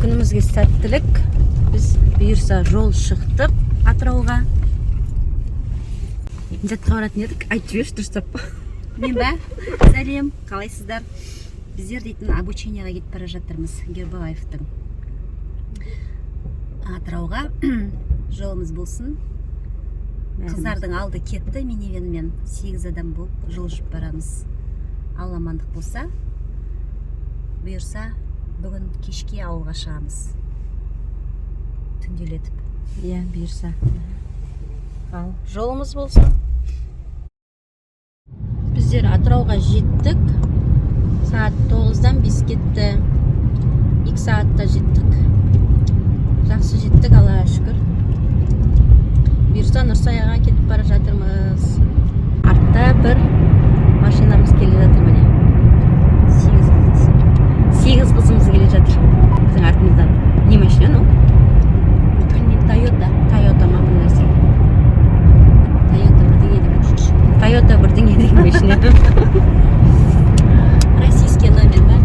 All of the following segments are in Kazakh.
күнімізге сәттілік. Біз бұйырса жол шықтық Атырауға. Жатқа баратын едік, айтып жіберші дұрыстап. Мен ба? Сәлем, қалайсыздар? Біздер дейтін обучениеға кетіп бара жатырмыз Гербалаевтың. Атырауға жолымыз болсын. Қыздардың алды кетті минивенмен. 8 адам болып жылжып барамыз. Алла амандық болса, бұйырса бүгін кешке ауылға шығамыз. Түнделетіп. Иә, бұйырса. Ал жолымыз болсын. Біздер Атырауға жеттік. Саат 9-дан 5 кетті. 2 саатта жеттік. Жақсы жеттік, Аллаға шүкір. Бұйырса Нұрсаяға кетіп бара жатырмыз. Артта бір машинамыз келе жатыр міне. 8 қызымыз келе жатыр. Біздің артымыздан. Не машина, ну? Тойота ма бұл нәрсе? Тойота бірдеңе деген машина. Российский номер бар.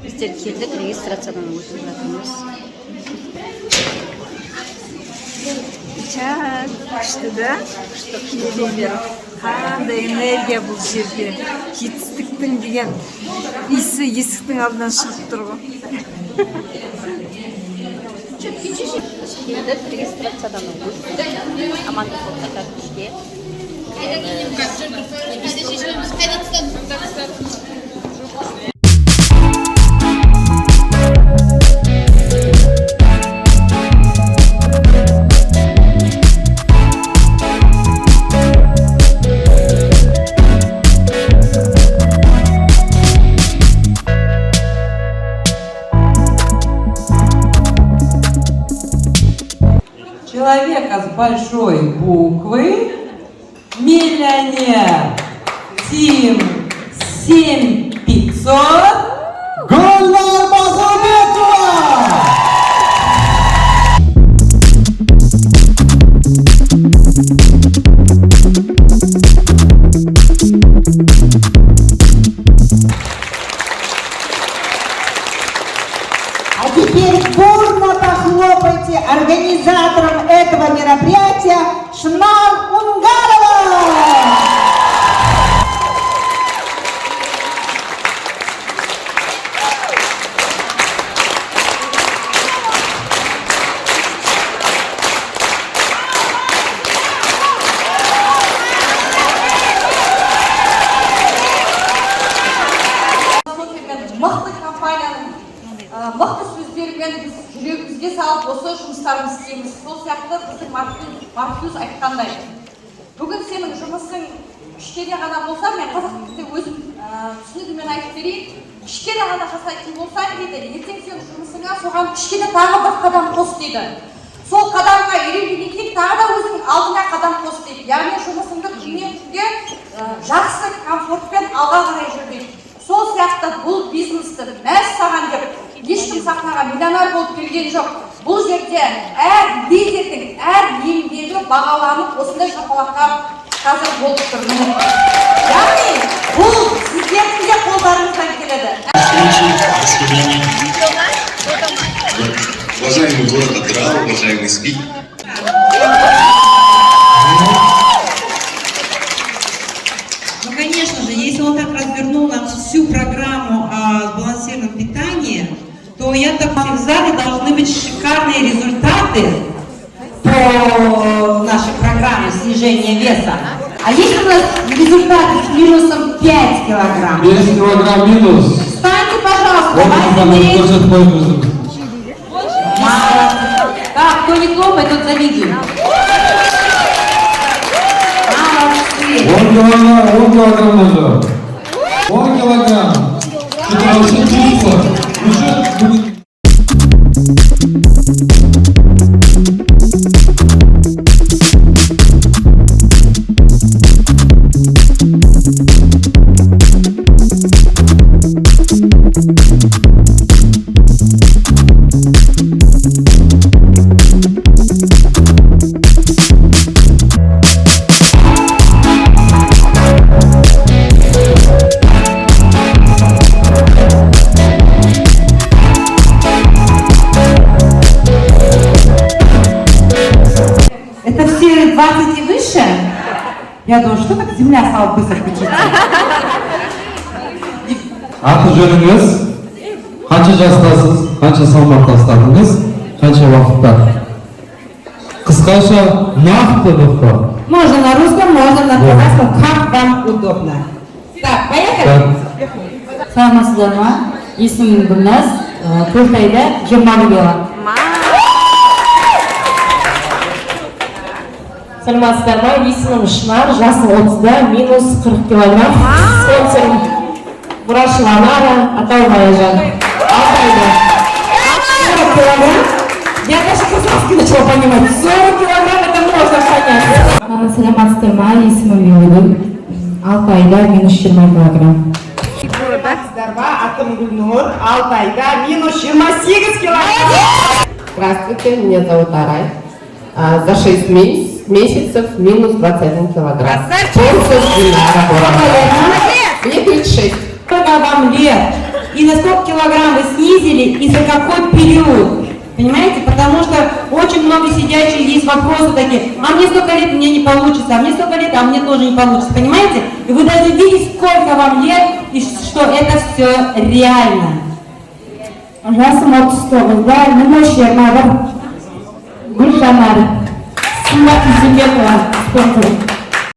Біздер келдік, регистрациядан өтіп жатырмыз. Күшті да? Күшті келелер. Қандай энергия бұл жерге. Жетістіктің деген иісі есіктің алдынан шығып тұр ғой. Келдік, регистрациядан өттік. Амандық болса кәдімізге. Человека с большой буквы, миллионер, Тим 7500, Гульнар Мазурбекова! А теперь бурно похлопайте организаторам этого мероприятия Шнар Унгарова! Мықты компанияның мықты сөздерімен біз жүрегімізге салып осы жұмыстарымызды істейміз. Сол сияқты біздің Марфюз айтқандай. Бүгін сенің жұмысың кішкене ғана болса, мен қазақ тілінде өзім түсінігімен айтып берейін. Кішкене ғана жасайтын болсаң дейді, ертең сенің жұмысыңа соған кішкене тағы бір қадам қос дейді. Сол қадамға үйренгеннен кейін тағы да өзің алдыңа қадам қос дейді. Яғни жұмысыңды күннен күнге жақсы комфортпен алға қарай жүр дейді. Сол сияқты бұл бизнесті мәз саған деп ешкім сахнаға миллионер болып келген жоқ. Бұл жерде әр лидердің, әр еңбегі бағаланып осындай шапалаққа қазір болып тұр. Яғни бұл сіздердің де қолдарыңыздан келеді. Уважаемый город Атырау, уважаемый спикер. Конечно же, если он так развернул нам всю программу о сбалансированном питании, то я так понимаю, в зале должны быть шикарные результаты по нашей программе снижения веса. А есть у нас результаты с минусом 5 килограмм? 5 килограмм минус. Встаньте, пожалуйста, давайте. Мало. Так, кто не хлопает, тот завидует. Молодцы. 10 килограмм уже. 10 килограмм. Что-то вообще чувство. Уже будет... Я думаю, что так земля стала быстро кричить. Аты жөніңіз, қанша жастасыз, қанша салмақ тастадыңыз, қанша уақытта? Қысқаша, нақты нұқта. Можно на русском, можно на казахском, как вам удобно. Так, поехали? Саламатсыздар ма? Есімім Гүлназ, 4 айда 20 кило. Саламатсыздар ма? Есімім Шынар, жасым 30-да, минус 40 килограмм. Спонсорым Бурашеванара, Атау Баяжан. 6 айда. 40 килограмм? Я даже казахский начала понимать. 40 килограмм это можно понять. Саламатсыздар ма? Есімім Юлдым, 6 айда, минус 20 килограмм. Атым Гүлнур, 6 айда, минус 28 килограмм. Здравствуйте, меня зовут Арай. За 6 месяцев минус 21 килограмм. Мне 36. Сколько вам лет? И на сколько килограмм вы снизили и за какой период? Понимаете? Потому что очень много сидящих есть вопросы такие. А мне столько лет, мне не получится. А мне столько лет, а мне тоже не получится. Понимаете? И вы должны видеть, сколько вам лет и что это все реально. Жасым 39-да, минус 20 Гүлжанар, Сымбат Исенбекова, спонсор.